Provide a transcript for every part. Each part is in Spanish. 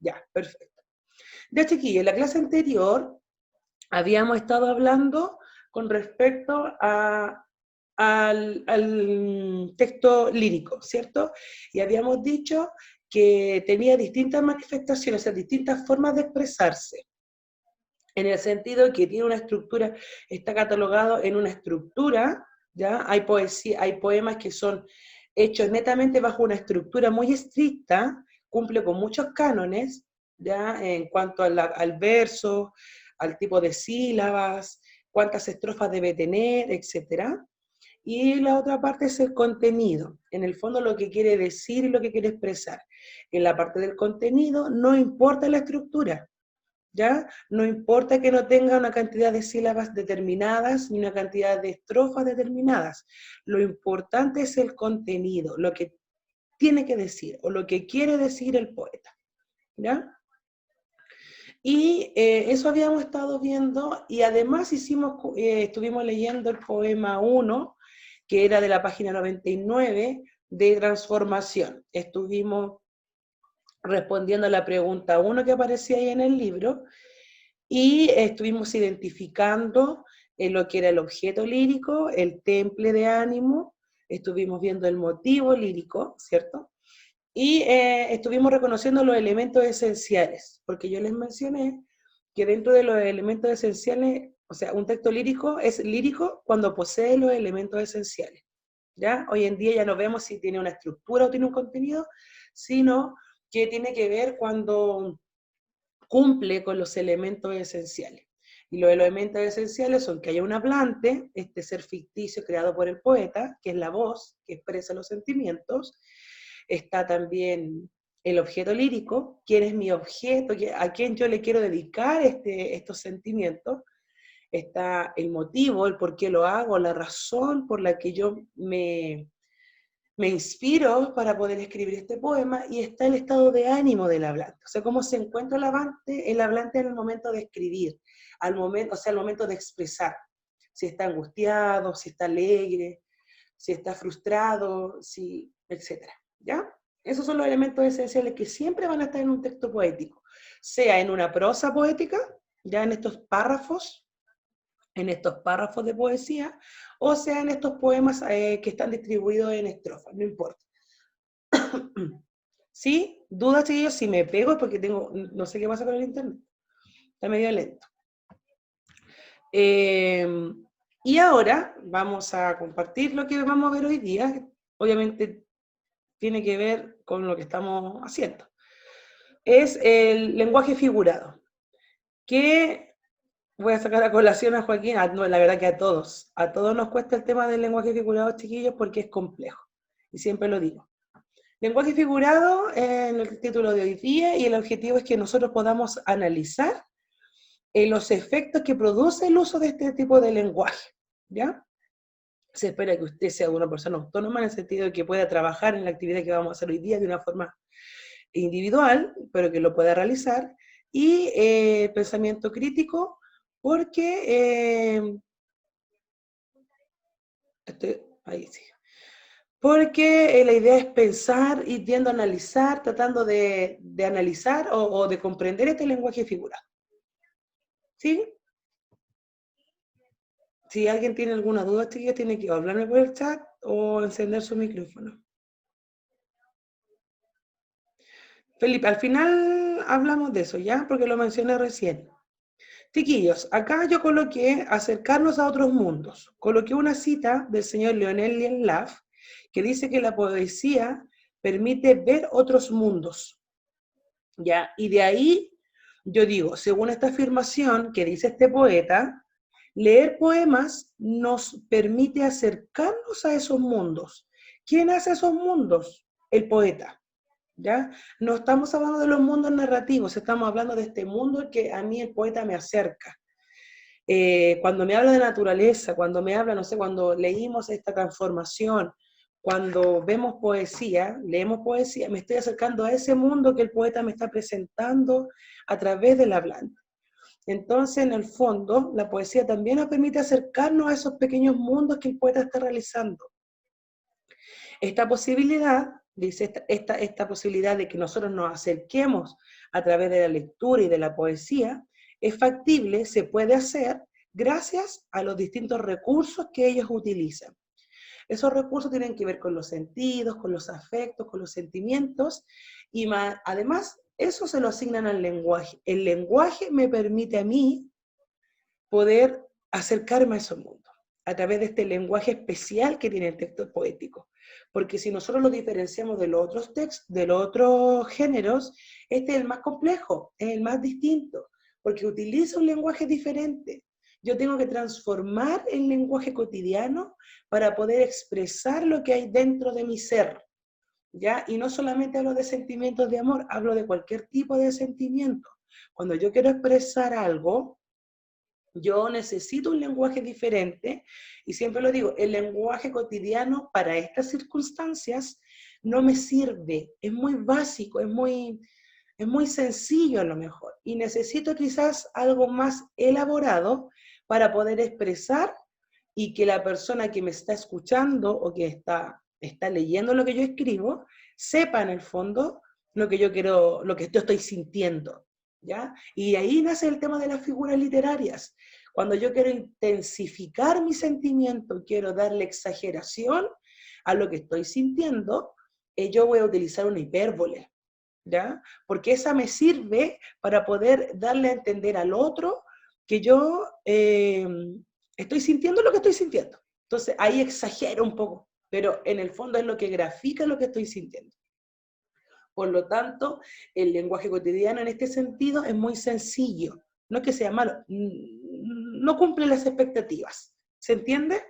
Ya, perfecto. Ya, chiquillos, en la clase anterior habíamos estado hablando con respecto al texto lírico, ¿cierto? Y habíamos dicho que tenía distintas manifestaciones, o sea, distintas formas de expresarse, en el sentido que tiene una estructura, está catalogado en una estructura, ¿ya? Hay poesía, hay poemas que son hechos netamente bajo una estructura muy estricta, cumple con muchos cánones, ¿ya? En cuanto al verso, al tipo de sílabas, cuántas estrofas debe tener, etcétera. Y la otra parte es el contenido, en el fondo lo que quiere decir y lo que quiere expresar. En la parte del contenido no importa la estructura, ¿ya? No importa que no tenga una cantidad de sílabas determinadas ni una cantidad de estrofas determinadas. Lo importante es el contenido, lo que tiene que decir o lo que quiere decir el poeta, ¿ya? Y eso habíamos estado viendo y además estuvimos leyendo el poema 1, que era de la página 99, de transformación. Estuvimos respondiendo a la pregunta 1 que aparecía ahí en el libro y estuvimos identificando lo que era el objeto lírico, el temple de ánimo, estuvimos viendo el motivo lírico, ¿cierto? Y estuvimos reconociendo los elementos esenciales, porque yo les mencioné que dentro de los elementos esenciales, o sea, un texto lírico es lírico cuando posee los elementos esenciales, ¿ya? Hoy en día ya no vemos si tiene una estructura o tiene un contenido, sino que tiene que ver cuando cumple con los elementos esenciales. Y los elementos esenciales son que haya un hablante, este ser ficticio creado por el poeta, que es la voz que expresa los sentimientos. Está también el objeto lírico, quién es mi objeto, a quién yo le quiero dedicar estos sentimientos. Está el motivo, el por qué lo hago, la razón por la que yo me inspiro para poder escribir este poema, y está el estado de ánimo del hablante, o sea, cómo se encuentra el hablante en el momento de escribir, al momento, o sea, al momento de expresar, si está angustiado, si está alegre, si está frustrado, si, etcétera, ¿ya? Esos son los elementos esenciales que siempre van a estar en un texto poético, sea en una prosa poética, ya en estos párrafos de poesía, o sea en estos poemas que están distribuidos en estrofas, no importa. ¿Sí? ¿Dudas, chiquillos? Si me pego es porque tengo, no sé qué pasa con el internet, está medio lento. Y ahora vamos a compartir lo que vamos a ver hoy día, obviamente tiene que ver con lo que estamos haciendo. Es el lenguaje figurado, que voy a sacar a colación a Joaquín, no, la verdad que a todos nos cuesta el tema del lenguaje figurado, chiquillos, porque es complejo, y siempre lo digo. Lenguaje figurado en el título de hoy día, y el objetivo es que nosotros podamos analizar los efectos que produce el uso de este tipo de lenguaje, ¿ya? Se espera que usted sea una persona autónoma en el sentido de que pueda trabajar en la actividad que vamos a hacer hoy día de una forma individual, pero que lo pueda realizar, y pensamiento crítico, porque ahí sí. Porque la idea es pensar y viendo analizar, tratando de analizar o de comprender este lenguaje figurado. ¿Sí? Si alguien tiene alguna duda, chiquillos, tiene que hablarme por el chat o encender su micrófono. Felipe, al final hablamos de eso, ¿ya? Porque lo mencioné recién. Chiquillos, acá yo coloqué acercarnos a otros mundos. Coloqué una cita del señor Leonel Lienlaf que dice que la poesía permite ver otros mundos, ¿ya? Y de ahí yo digo, según esta afirmación que dice este poeta, leer poemas nos permite acercarnos a esos mundos. ¿Quién hace esos mundos? El poeta, ¿ya? No estamos hablando de los mundos narrativos, estamos hablando de este mundo que a mí el poeta me acerca. Cuando me habla de naturaleza, cuando me habla, no sé, cuando leímos esta transformación, cuando vemos poesía, leemos poesía, me estoy acercando a ese mundo que el poeta me está presentando a través del hablante. Entonces, en el fondo, la poesía también nos permite acercarnos a esos pequeños mundos que el poeta está realizando. Esta posibilidad dice esta posibilidad de que nosotros nos acerquemos a través de la lectura y de la poesía, es factible, se puede hacer gracias a los distintos recursos que ellos utilizan. Esos recursos tienen que ver con los sentidos, con los afectos, con los sentimientos, y además eso se lo asignan al lenguaje. El lenguaje me permite a mí poder acercarme a esos mundos, a través de este lenguaje especial que tiene el texto poético. Porque si nosotros lo diferenciamos de los otros textos, de los otros géneros, este es el más complejo, es el más distinto, porque utiliza un lenguaje diferente. Yo tengo que transformar el lenguaje cotidiano para poder expresar lo que hay dentro de mi ser, ¿ya? Y no solamente hablo de sentimientos de amor, hablo de cualquier tipo de sentimiento. Cuando yo quiero expresar algo, yo necesito un lenguaje diferente, y siempre lo digo, el lenguaje cotidiano para estas circunstancias no me sirve, es muy básico, es muy sencillo a lo mejor, y necesito quizás algo más elaborado para poder expresar y que la persona que me está escuchando o que está leyendo lo que yo escribo, sepa en el fondo lo que yo quiero, lo que yo estoy sintiendo, ¿ya? Y ahí nace el tema de las figuras literarias. Cuando yo quiero intensificar mi sentimiento, quiero darle exageración a lo que estoy sintiendo, yo voy a utilizar una hipérbole, ¿ya? Porque esa me sirve para poder darle a entender al otro que yo estoy sintiendo lo que estoy sintiendo. Entonces ahí exagero un poco, pero en el fondo es lo que grafica lo que estoy sintiendo. Por lo tanto, el lenguaje cotidiano en este sentido es muy sencillo. No es que sea malo, no cumple las expectativas. ¿Se entiende?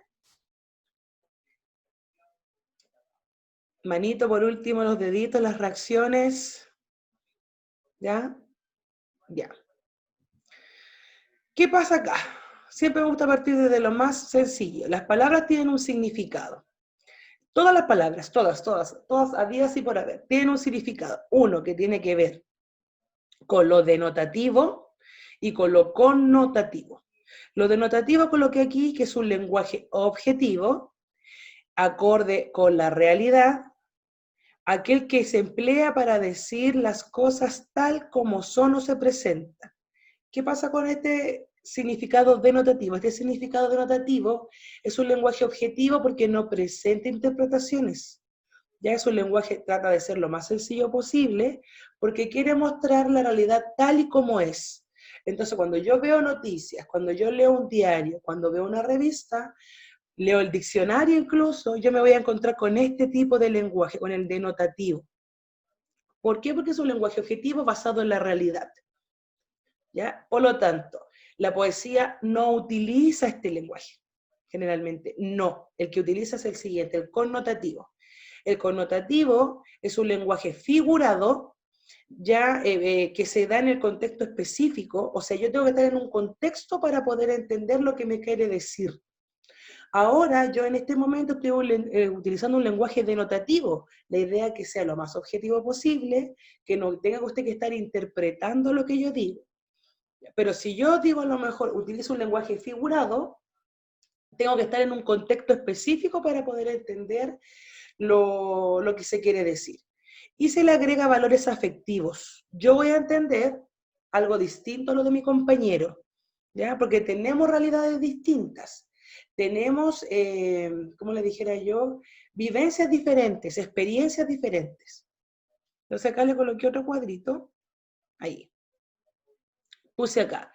Manito, por último, los deditos, las reacciones. ¿Ya? Ya. ¿Qué pasa acá? Siempre me gusta partir desde lo más sencillo. Las palabras tienen un significado. Todas las palabras, todas, habidas y por haber, tienen un significado. Uno que tiene que ver con lo denotativo y con lo connotativo. Lo denotativo coloqué aquí, que es un lenguaje objetivo, acorde con la realidad, aquel que se emplea para decir las cosas tal como son o se presentan. ¿Qué pasa con este significado denotativo? Este significado denotativo es un lenguaje objetivo porque no presenta interpretaciones. Ya es un lenguaje, trata de ser lo más sencillo posible, porque quiere mostrar la realidad tal y como es. Entonces, cuando yo veo noticias, cuando yo leo un diario, cuando veo una revista, leo el diccionario incluso, yo me voy a encontrar con este tipo de lenguaje, con el denotativo. ¿Por qué? Porque es un lenguaje objetivo basado en la realidad. ¿Ya? Por lo tanto, la poesía no utiliza este lenguaje, generalmente, no. El que utiliza es el siguiente, el connotativo. El connotativo es un lenguaje figurado, ya que se da en el contexto específico, o sea, yo tengo que estar en un contexto para poder entender lo que me quiere decir. Ahora, yo en este momento estoy utilizando un lenguaje denotativo, la idea es que sea lo más objetivo posible, que no tenga usted que estar interpretando lo que yo digo. Pero si yo digo a lo mejor, utilizo un lenguaje figurado, tengo que estar en un contexto específico para poder entender lo que se quiere decir. Y se le agrega valores afectivos. Yo voy a entender algo distinto a lo de mi compañero, ¿ya? Porque tenemos realidades distintas. Tenemos, como le dijera yo, vivencias diferentes, experiencias diferentes. Entonces acá le coloqué otro cuadrito, ahí. Puse acá.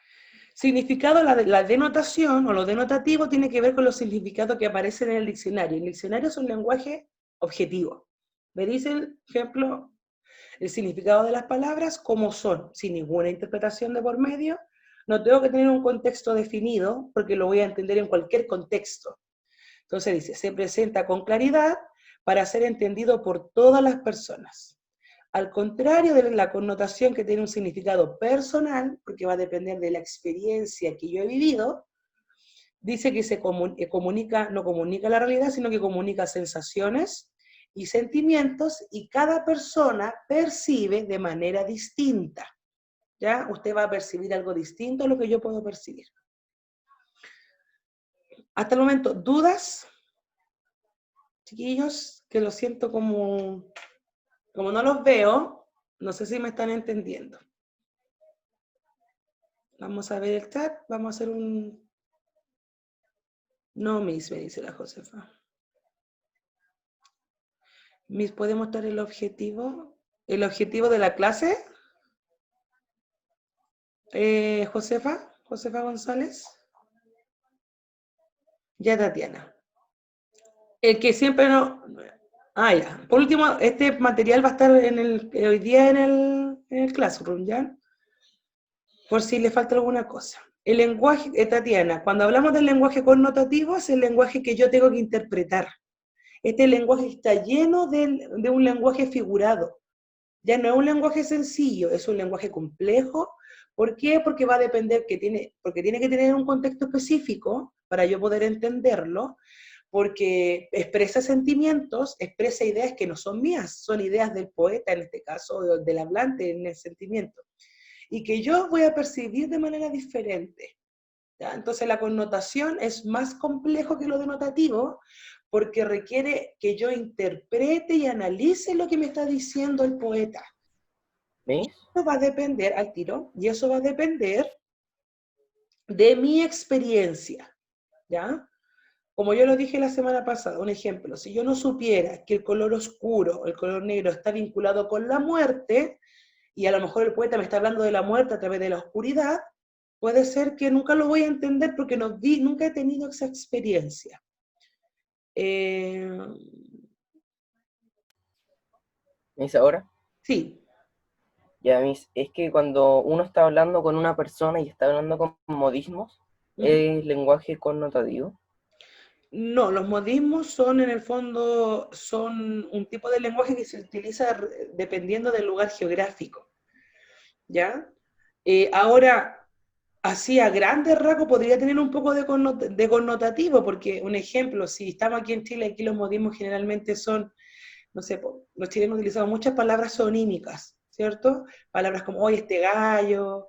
Significado, la denotación o lo denotativo tiene que ver con los significados que aparecen en el diccionario. El diccionario es un lenguaje objetivo. Me dice, el ejemplo, el significado de las palabras como son, sin ninguna interpretación de por medio. No tengo que tener un contexto definido porque lo voy a entender en cualquier contexto. Entonces dice, se presenta con claridad para ser entendido por todas las personas. Al contrario de la connotación que tiene un significado personal, porque va a depender de la experiencia que yo he vivido, dice que no comunica la realidad, sino que comunica sensaciones y sentimientos, y cada persona percibe de manera distinta. ¿Ya? Usted va a percibir algo distinto a lo que yo puedo percibir. Hasta el momento, ¿dudas? Chiquillos, que lo siento como Como no los veo, no sé si me están entendiendo. Vamos a ver el chat, vamos a hacer un... No, Miss, me dice la Josefa. Miss, ¿puede mostrar el objetivo? ¿El objetivo de la clase? Josefa González. Ya, Tatiana. El que siempre no... Ah, ya. Por último, este material va a estar hoy día en el Classroom, ¿ya? Por si le falta alguna cosa. El lenguaje, Tatiana, cuando hablamos del lenguaje connotativo, es el lenguaje que yo tengo que interpretar. Este lenguaje está lleno de un lenguaje figurado. Ya no es un lenguaje sencillo, es un lenguaje complejo. ¿Por qué? Porque va a depender porque tiene que tener un contexto específico para yo poder entenderlo, porque expresa sentimientos, expresa ideas que no son mías, son ideas del poeta, en este caso, del hablante en el sentimiento, y que yo voy a percibir de manera diferente. ¿Ya? Entonces la connotación es más complejo que lo denotativo, porque requiere que yo interprete y analice lo que me está diciendo el poeta. ¿Ves? Eso va a depender al tiro, y eso va a depender de mi experiencia, ¿ya? Como yo lo dije la semana pasada, un ejemplo, si yo no supiera que el color oscuro, el color negro está vinculado con la muerte, y a lo mejor el poeta me está hablando de la muerte a través de la oscuridad, puede ser que nunca lo voy a entender porque nunca he tenido esa experiencia. ¿Ves ahora? Sí. Ya, Miss, es que cuando uno está hablando con una persona y está hablando con modismos, es lenguaje connotativo. No, los modismos son en el fondo, son un tipo de lenguaje que se utiliza dependiendo del lugar geográfico, ¿ya? Ahora, así a grandes rasgos podría tener un poco de connotativo, porque un ejemplo, si estamos aquí en Chile, aquí los modismos generalmente son, no sé, los chilenos utilizamos muchas palabras sonímicas, ¿cierto? Palabras como, oye, este gallo,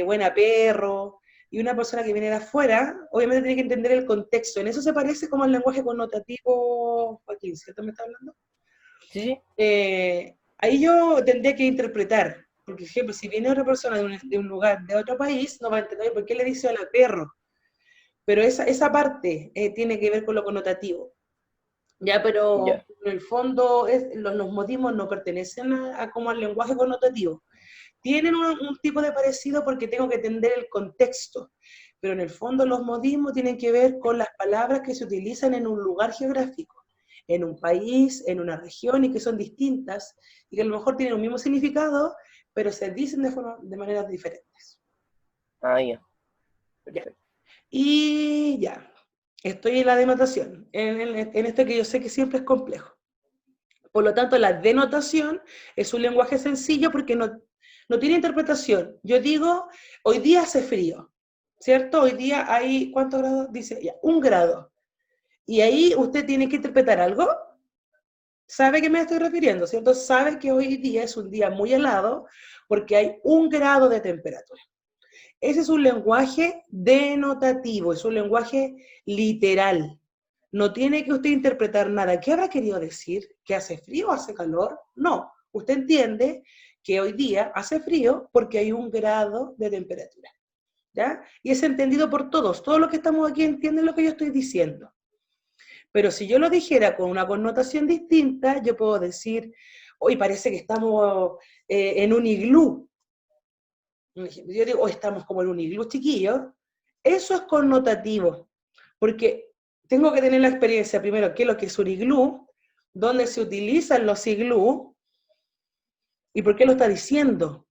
buena perro, y una persona que viene de afuera, obviamente tiene que entender el contexto. En eso se parece como al lenguaje connotativo, Joaquín, ¿cierto me está hablando? Sí, sí. Ahí yo tendría que interpretar, porque, por ejemplo, si viene otra persona de un lugar, de otro país, no va a entender por qué le dice hola perro, pero esa parte tiene que ver con lo connotativo. Ya, pero Ya. en el fondo los modismos no pertenecen como al lenguaje connotativo. Tienen un tipo de parecido porque tengo que entender el contexto, pero en el fondo los modismos tienen que ver con las palabras que se utilizan en un lugar geográfico, en un país, en una región y que son distintas y que a lo mejor tienen un mismo significado, pero se dicen de maneras diferentes. Ah, ya. Ya. Perfecto. Y ya, estoy en la denotación, en esto que yo sé que siempre es complejo. Por lo tanto, la denotación es un lenguaje sencillo porque no tiene interpretación. Yo digo, hoy día hace frío, ¿cierto? Hoy día hay, ¿cuántos grados? Dice, ya, 1 grado. Y ahí usted tiene que interpretar algo. ¿Sabe a qué me estoy refiriendo, cierto? Sabe que hoy día es un día muy helado porque hay 1 grado de temperatura. Ese es un lenguaje denotativo, es un lenguaje literal. No tiene que usted interpretar nada. ¿Qué habrá querido decir? ¿Que hace frío o hace calor? No. Usted entiende que hoy día hace frío porque hay 1 grado de temperatura. ¿Ya? Y es entendido por todos. Todos los que estamos aquí entienden lo que yo estoy diciendo. Pero si yo lo dijera con una connotación distinta, yo puedo decir, hoy parece que estamos en un iglú. Yo digo, hoy estamos como en un iglú, chiquillos. Eso es connotativo, porque tengo que tener la experiencia primero, qué es lo que es un iglú, dónde se utilizan los iglú y por qué lo está diciendo.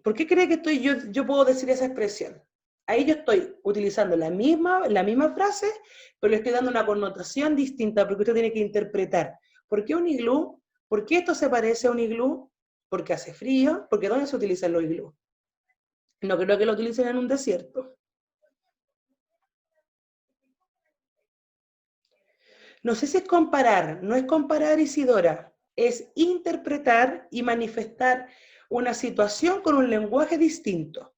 ¿Por qué cree que yo puedo decir esa expresión? Ahí yo estoy utilizando la misma frase, pero le estoy dando una connotación distinta porque usted tiene que interpretar. ¿Por qué un iglú? ¿Por qué esto se parece a un iglú? Porque hace frío, porque ¿dónde se utilizan los iglú? No creo que lo utilicen en un desierto. No sé si es comparar, no es comparar, Isidora, es interpretar y manifestar una situación con un lenguaje distinto.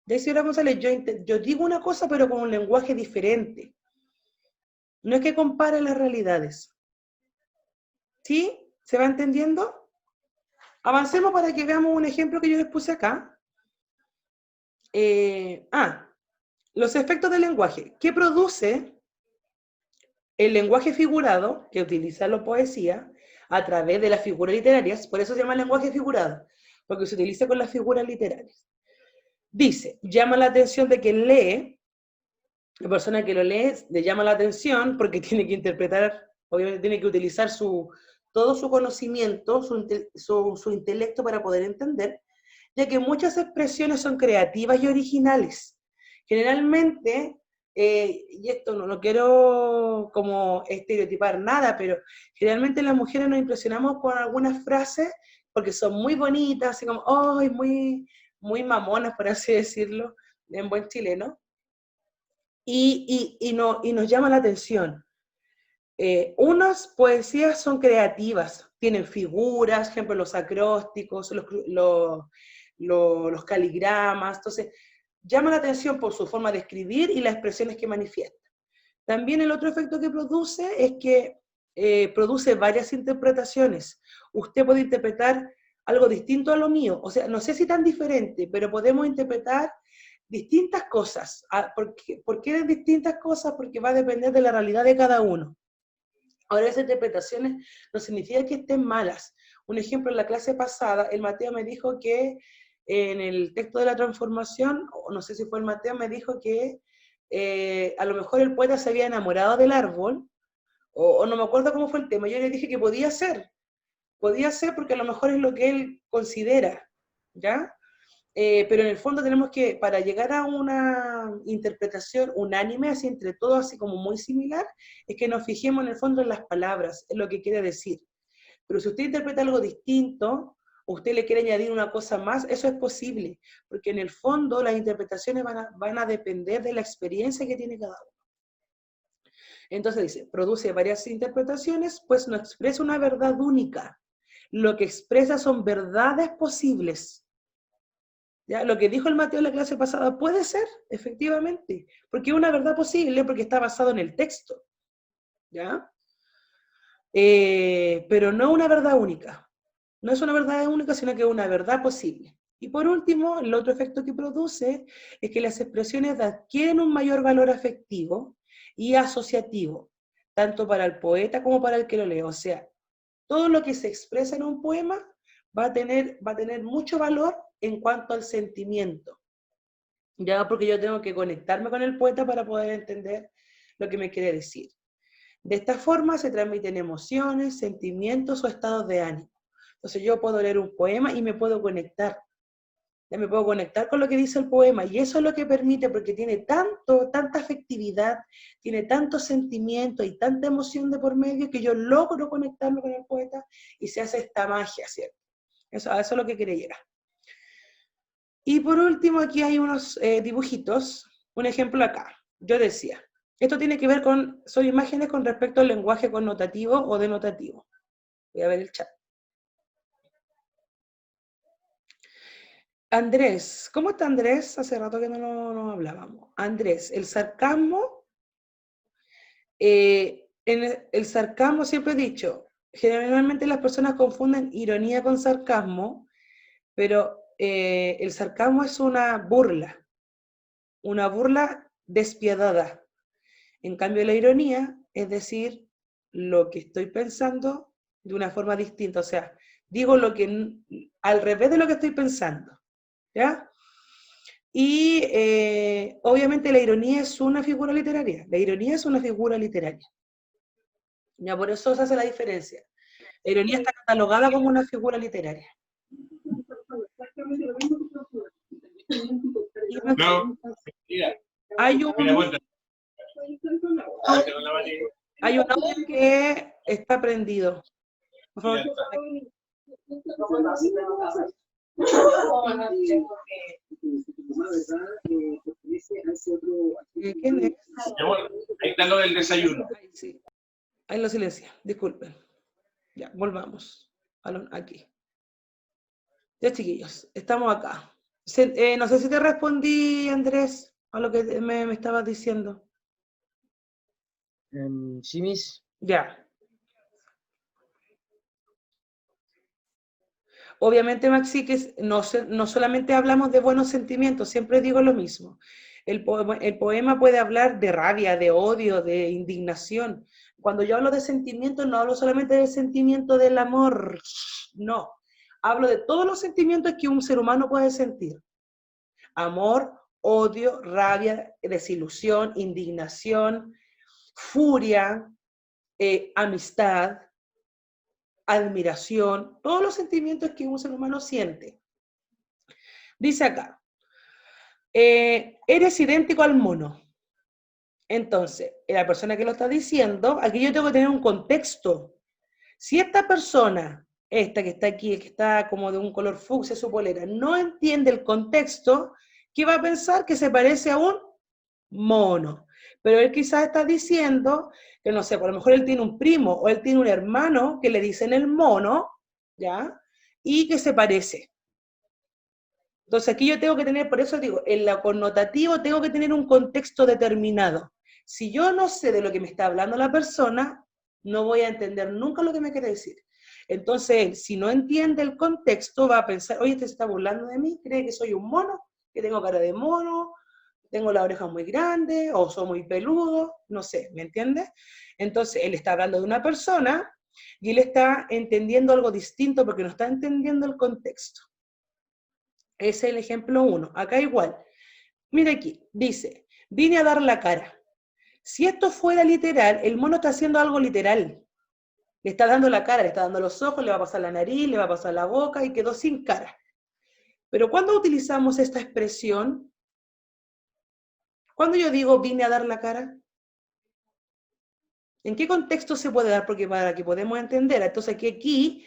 De Isidora González, yo digo una cosa pero con un lenguaje diferente. No es que compare las realidades. ¿Sí? ¿Se va entendiendo? Avancemos para que veamos un ejemplo que yo les puse acá. Los efectos del lenguaje. ¿Qué produce el lenguaje figurado, que utiliza la poesía, a través de las figuras literarias? Por eso se llama lenguaje figurado, porque se utiliza con las figuras literarias. Dice, llama la atención de quien lee, la persona que lo lee le llama la atención porque tiene que interpretar, obviamente tiene que utilizar todo su conocimiento, su intelecto para poder entender, ya que muchas expresiones son creativas y originales. Generalmente, y esto no quiero como estereotipar nada, pero generalmente las mujeres nos impresionamos con algunas frases porque son muy bonitas, así como, oh, muy mamonas, por así decirlo, en buen chileno, y nos llama la atención. Unas poesías son creativas, tienen figuras, ejemplo, los acrósticos, los caligramas, entonces llama la atención por su forma de escribir y las expresiones que manifiesta. También el otro efecto que produce es que produce varias interpretaciones. Usted puede interpretar algo distinto a lo mío, o sea, no sé si tan diferente, pero podemos interpretar distintas cosas. ¿Por qué distintas cosas? Porque va a depender de la realidad de cada uno. Ahora, esas interpretaciones no significa que estén malas. Un ejemplo, en la clase pasada, el Mateo me dijo que en el texto de la transformación, o no sé si fue el Mateo, me dijo que a lo mejor el poeta se había enamorado del árbol, o no me acuerdo cómo fue el tema. Yo le dije que podía ser porque a lo mejor es lo que él considera, ¿ya? Pero en el fondo tenemos que, para llegar a una interpretación unánime, así entre todos, así como muy similar, es que nos fijemos en el fondo en las palabras, en lo que quiere decir. Pero si usted interpreta algo distinto, o usted le quiere añadir una cosa más, eso es posible, porque en el fondo las interpretaciones van a depender de la experiencia que tiene cada uno. Entonces dice, produce varias interpretaciones, pues no expresa una verdad única. Lo que expresa son verdades posibles. ¿Ya? Lo que dijo el Mateo en la clase pasada puede ser, efectivamente, porque es una verdad posible, porque está basado en el texto, ¿ya? Pero no una verdad única. No es una verdad única, sino que es una verdad posible. Y por último, el otro efecto que produce es que las expresiones adquieren un mayor valor afectivo y asociativo, tanto para el poeta como para el que lo lee. O sea, todo lo que se expresa en un poema va a tener mucho valor en cuanto al sentimiento. Ya, porque yo tengo que conectarme con el poeta para poder entender lo que me quiere decir. De esta forma se transmiten emociones, sentimientos o estados de ánimo. Entonces yo puedo leer un poema y me puedo conectar. Ya me puedo conectar con lo que dice el poema y eso es lo que permite, porque tiene tanta afectividad, tiene tanto sentimiento y tanta emoción de por medio que yo logro conectarme con el poeta y se hace esta magia, ¿cierto? A eso es lo que quiere llegar. Y por último, aquí hay unos dibujitos. Un ejemplo acá. Yo decía, esto tiene que ver son imágenes con respecto al lenguaje connotativo o denotativo. Voy a ver el chat. Andrés, ¿cómo está Andrés? Hace rato que no hablábamos. Andrés, el sarcasmo, el sarcasmo siempre he dicho, generalmente las personas confunden ironía con sarcasmo, pero el sarcasmo es una burla despiadada. En cambio, la ironía es decir lo que estoy pensando de una forma distinta, o sea, digo lo que al revés de lo que estoy pensando, ¿ya? Y obviamente la ironía es una figura literaria, la ironía es una figura literaria, ya por eso se hace la diferencia. La ironía está catalogada como una figura literaria. No, hay un audio que está prendido. Por favor. ¿Quién es? Ahí está lo del desayuno. Ahí, sí. Ahí lo silencia, disculpen. Ya, volvamos. Aquí. Ya, chiquillos, estamos acá. No sé si te respondí, Andrés, a lo que me estabas diciendo. Sí, Miss. Ya. obviamente, Maxi, que no solamente hablamos de buenos sentimientos, siempre digo lo mismo. El poema puede hablar de rabia, de odio, de indignación. Cuando yo hablo de sentimientos, no hablo solamente del sentimiento del amor, no. Hablo de todos los sentimientos que un ser humano puede sentir. Amor, odio, rabia, desilusión, indignación, furia, amistad, admiración, todos los sentimientos que un ser humano siente. Dice acá, eres idéntico al mono. Entonces, la persona que lo está diciendo, aquí yo tengo que tener un contexto. Si esta persona, esta que está aquí, que está como de un color fucsia su polera, no entiende el contexto, ¿qué va a pensar? Que se parece a un mono. Pero él quizás está diciendo que, no sé, por lo mejor él tiene un primo o él tiene un hermano que le dicen el mono, ¿ya? Y que se parece. Entonces aquí yo tengo que tener, por eso digo, en lo connotativo tengo que tener un contexto determinado. Si yo no sé de lo que me está hablando la persona, no voy a entender nunca lo que me quiere decir. Entonces, si no entiende el contexto, va a pensar, oye, este se está burlando de mí, cree que soy un mono, que tengo cara de mono, tengo las orejas muy grandes, o soy muy peludo, no sé, ¿me entiendes? Entonces, él está hablando de una persona y él está entendiendo algo distinto porque no está entendiendo el contexto. Ese es el ejemplo 1. Acá igual. Mira aquí, dice, vine a dar la cara. Si esto fuera literal, el mono está haciendo algo literal. Le está dando la cara, le está dando los ojos, le va a pasar la nariz, le va a pasar la boca y quedó sin cara. Pero cuando utilizamos esta expresión, cuando yo digo vine a dar la cara, ¿en qué contexto se puede dar? Porque para que podamos entender, entonces aquí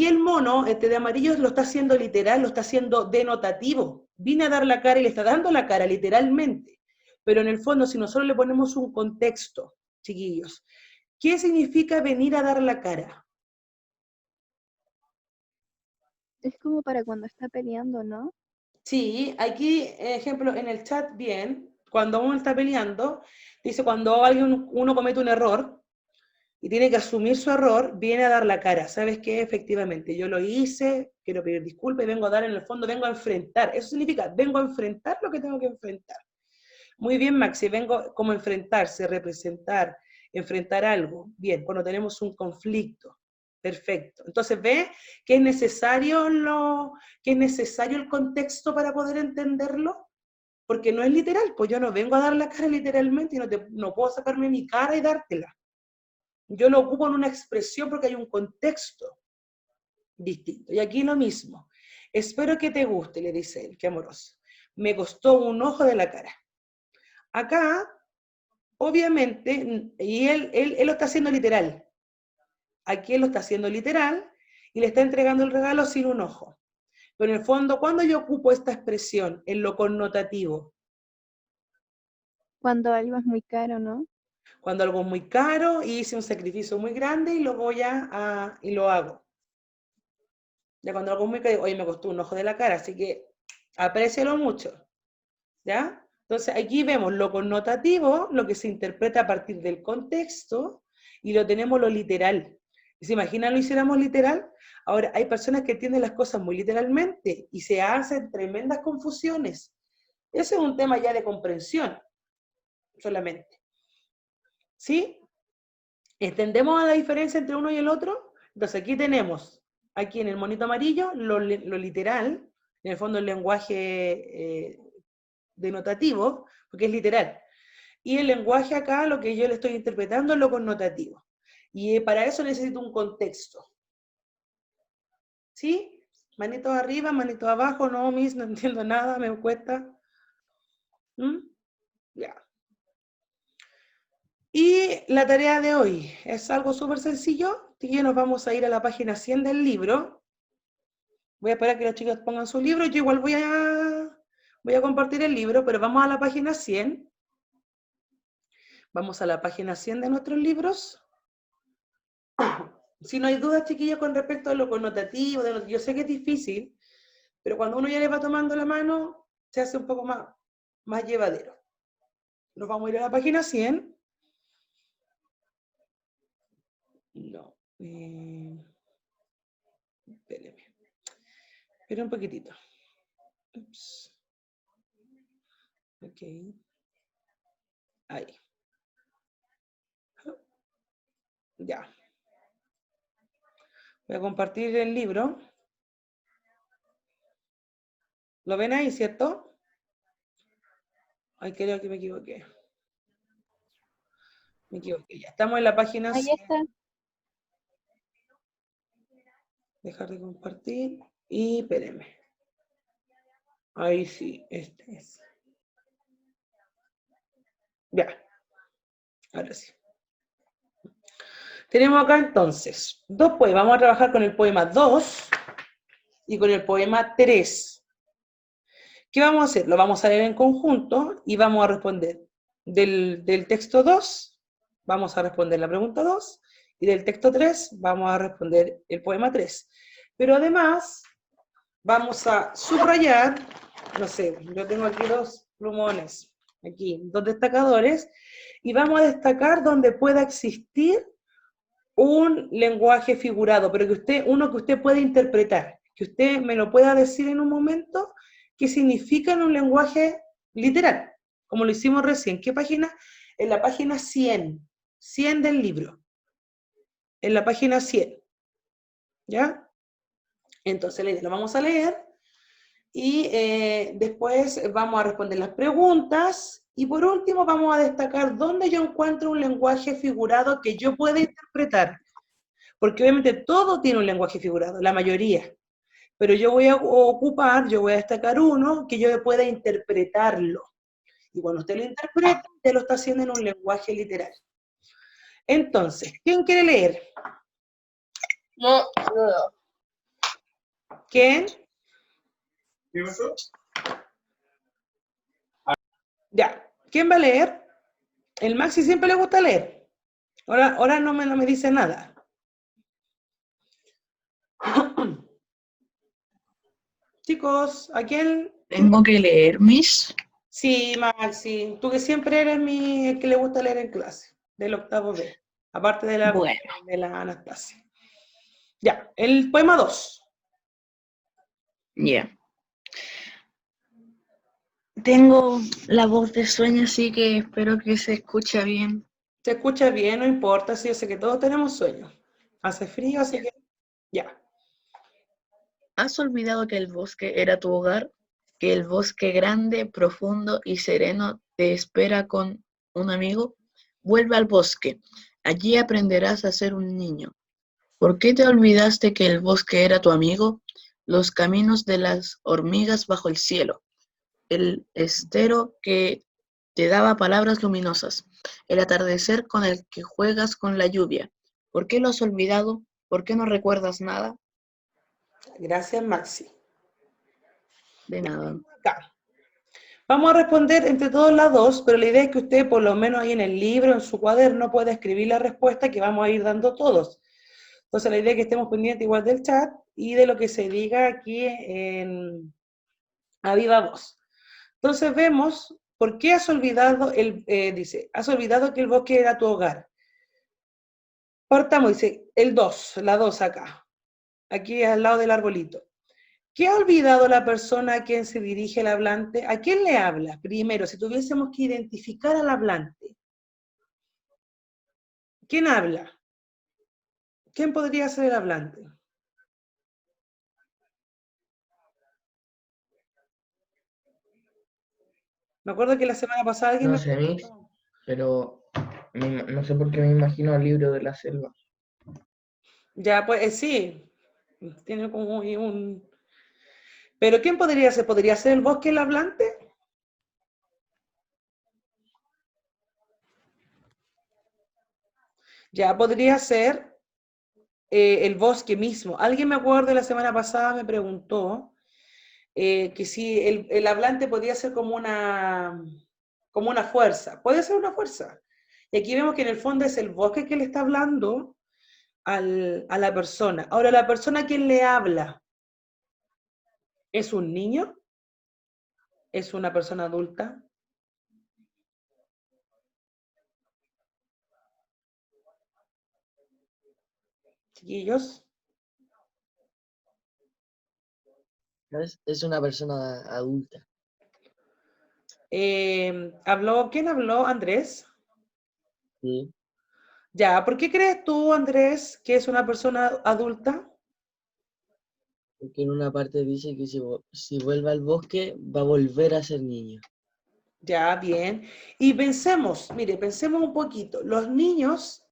el mono, este de amarillo, lo está haciendo literal, lo está haciendo denotativo. Vine a dar la cara y le está dando la cara, literalmente. Pero en el fondo, si nosotros le ponemos un contexto, chiquillos, ¿qué significa venir a dar la cara? Es como para cuando está peleando, ¿no? Sí, aquí, ejemplo, en el chat, bien, cuando uno está peleando, dice cuando uno comete un error, y tiene que asumir su error, viene a dar la cara. ¿Sabes qué? Efectivamente, yo lo hice, quiero pedir disculpas y vengo a dar, en el fondo, vengo a enfrentar. Eso significa, vengo a enfrentar lo que tengo que enfrentar. Muy bien, Maxi, vengo como enfrentarse, representar, enfrentar algo. Bien, cuando tenemos un conflicto. Perfecto. Entonces, ¿ve que es necesario el contexto para poder entenderlo? Porque no es literal, pues yo no vengo a dar la cara literalmente y no puedo sacarme mi cara y dártela. Yo lo ocupo en una expresión porque hay un contexto distinto. Y aquí lo mismo. Espero que te guste, le dice él, qué amoroso. Me costó un ojo de la cara. Acá, obviamente, y él lo está haciendo literal. Aquí él lo está haciendo literal y le está entregando el regalo sin un ojo. Pero en el fondo, ¿cuándo yo ocupo esta expresión? En lo connotativo. Cuando algo es muy caro, ¿no? Cuando algo es muy caro y hice un sacrificio muy grande y y lo hago. Ya cuando algo es muy caro, oye, me costó un ojo de la cara, así que aprécialo mucho. ¿Ya? Entonces aquí vemos lo connotativo, lo que se interpreta a partir del contexto, y lo tenemos lo literal. ¿Se imaginan lo hiciéramos literal? Ahora, hay personas que entienden las cosas muy literalmente y se hacen tremendas confusiones. Ese es un tema ya de comprensión, solamente. ¿Sí? ¿Entendemos la diferencia entre uno y el otro? Entonces aquí tenemos, aquí en el monito amarillo, lo literal, en el fondo el lenguaje denotativo, porque es literal. Y el lenguaje acá, lo que yo le estoy interpretando es lo connotativo. Y para eso necesito un contexto. ¿Sí? Manitos arriba, manitos abajo, no, Miss, no entiendo nada, me cuesta. ¿Mm? Ya. Y la tarea de hoy es algo súper sencillo, y nos vamos a ir a la página 100 del libro. Voy a esperar que los chicos pongan su libro, yo igual voy a compartir el libro, pero vamos a la página 100. Vamos a la página 100 de nuestros libros. Si no hay dudas, chiquillos, con respecto a lo connotativo, yo sé que es difícil, pero cuando uno ya le va tomando la mano, se hace un poco más llevadero. Nos vamos a ir a la página 100. No. Espérenme. Espera un poquitito. Ups. Ok. Ahí. Ya. Voy a compartir el libro. ¿Lo ven ahí, cierto? Ay, creo que me equivoqué. Me equivoqué. Ya estamos en la página Ahí 100. está. Dejar de compartir. Y espérenme. Ahí sí, este es. Ya. Ahora sí. Tenemos acá entonces dos poemas. Vamos a trabajar con el poema 2 y con el poema 3. ¿Qué vamos a hacer? Lo vamos a leer en conjunto y vamos a responder del texto 2, vamos a responder la pregunta 2, y del texto 3 vamos a responder el poema 3. Pero además vamos a subrayar, no sé, yo tengo aquí dos plumones, aquí, dos destacadores, y vamos a destacar donde pueda existir un lenguaje figurado, pero uno que usted pueda interpretar, que usted me lo pueda decir en un momento qué significa en un lenguaje literal, como lo hicimos recién. ¿Qué página? En la página 100 del libro. En la página 100. ¿Ya? Entonces lo vamos a leer y después vamos a responder las preguntas y por último vamos a destacar dónde yo encuentro un lenguaje figurado que yo pueda interpretar. Porque obviamente todo tiene un lenguaje figurado, la mayoría. Pero yo voy a destacar uno que yo pueda interpretarlo. Y cuando usted lo interpreta, usted lo está haciendo en un lenguaje literal. Entonces, ¿quién quiere leer? No. ¿Quién? ¿Qué pasó? Ya. ¿Quién va a leer? El Maxi siempre le gusta leer. Ahora no me dice nada. Chicos, ¿a quién? Tengo que leer, Miss. Sí, Maxi. Tú que siempre eres el que le gusta leer en clase, del octavo B. Aparte Bueno, de la Anastasia. Ya, el poema 2. ya. Tengo la voz de sueño, así que espero que se escuche bien. ¿Se escucha bien? No importa, sí, yo sé que todos tenemos sueño. Hace frío, así que ya. ¿Has olvidado que el bosque era tu hogar? ¿Que el bosque grande, profundo y sereno te espera con un amigo? Vuelve al bosque. Allí aprenderás a ser un niño. ¿Por qué te olvidaste que el bosque era tu amigo? Los caminos de las hormigas bajo el cielo. El estero que te daba palabras luminosas, el atardecer con el que juegas con la lluvia. ¿Por qué lo has olvidado? ¿Por qué no recuerdas nada? Gracias, Maxi. De nada. Acá. Vamos a responder entre todos las dos, pero la idea es que usted, por lo menos ahí en el libro, en su cuaderno, pueda escribir la respuesta que vamos a ir dando todos. Entonces, la idea es que estemos pendientes igual del chat y de lo que se diga aquí a viva voz. Entonces, vemos por qué has olvidado, dice, has olvidado que el bosque era tu hogar. Partamos, dice, la 2 acá, aquí al lado del arbolito. ¿Qué ha olvidado la persona a quien se dirige el hablante? ¿A quién le habla? Primero, si tuviésemos que identificar al hablante. ¿Quién habla? ¿Quién podría ser el hablante? Me acuerdo que la semana pasada alguien No me sé, Miss, preguntó. pero no sé por qué me imagino el libro de la selva. Ya, pues sí, tiene como un... ¿Pero quién podría ser? ¿Podría ser el bosque el hablante? Ya, podría ser el bosque mismo. Alguien me acuerdo la semana pasada me preguntó que si el hablante podía ser como una fuerza. Puede ser una fuerza. Y aquí vemos que en el fondo es el bosque que le está hablando a la persona. Ahora, la persona a quien le habla, ¿es un niño? ¿Es una persona adulta? Chiquillos. Es una persona adulta. ¿Quién habló? Andrés. Sí, Ya, ¿por qué crees tú, Andrés, que es una persona adulta? porque en una parte dice que si vuelve al bosque va a volver a ser niño. Ya, bien. Y pensemos, mire, pensemos un poquito. Los niños,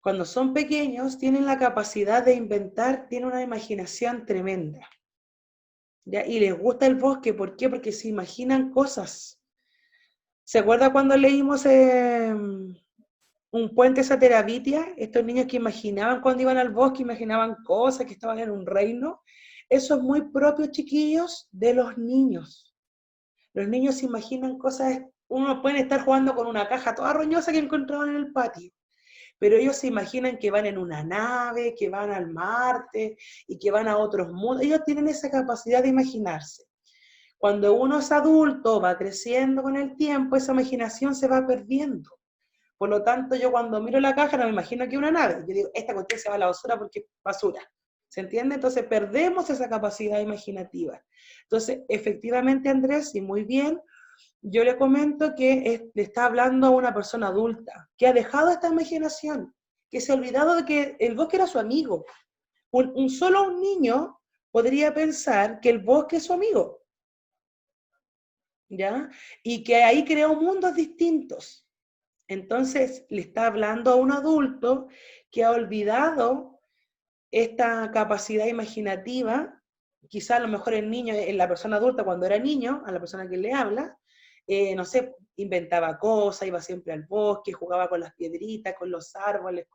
cuando son pequeños, tienen la capacidad de inventar, tienen una imaginación tremenda. ¿Ya? Y les gusta el bosque, ¿por qué? Porque se imaginan cosas. ¿Se acuerda cuando leímos Un puente esa terabitia? Estos niños que imaginaban cuando iban al bosque, imaginaban cosas, que estaban en un reino. Eso es muy propio, chiquillos, de los niños. Los niños se imaginan cosas, uno pueden estar jugando con una caja toda roñosa que encontraban en el patio, pero ellos se imaginan que van en una nave, que van al Marte y que van a otros mundos. Ellos tienen esa capacidad de imaginarse. Cuando uno es adulto, va creciendo con el tiempo, esa imaginación se va perdiendo. Por lo tanto, yo cuando miro la caja no me imagino que es una nave. Yo digo, esta cuestión se va a la basura porque es basura. ¿Se entiende? Entonces perdemos esa capacidad imaginativa. Entonces, efectivamente, Andrés, y muy bien, yo le comento que le está hablando a una persona adulta, que ha dejado esta imaginación, que se ha olvidado de que el bosque era su amigo. Solo un niño podría pensar que el bosque es su amigo, ¿ya? Y que ahí creó mundos distintos. Entonces, le está hablando a un adulto que ha olvidado esta capacidad imaginativa. Quizá a lo mejor el niño, la persona adulta cuando era niño, a la persona que le habla, no sé, inventaba cosas, iba siempre al bosque, jugaba con las piedritas, con los árboles,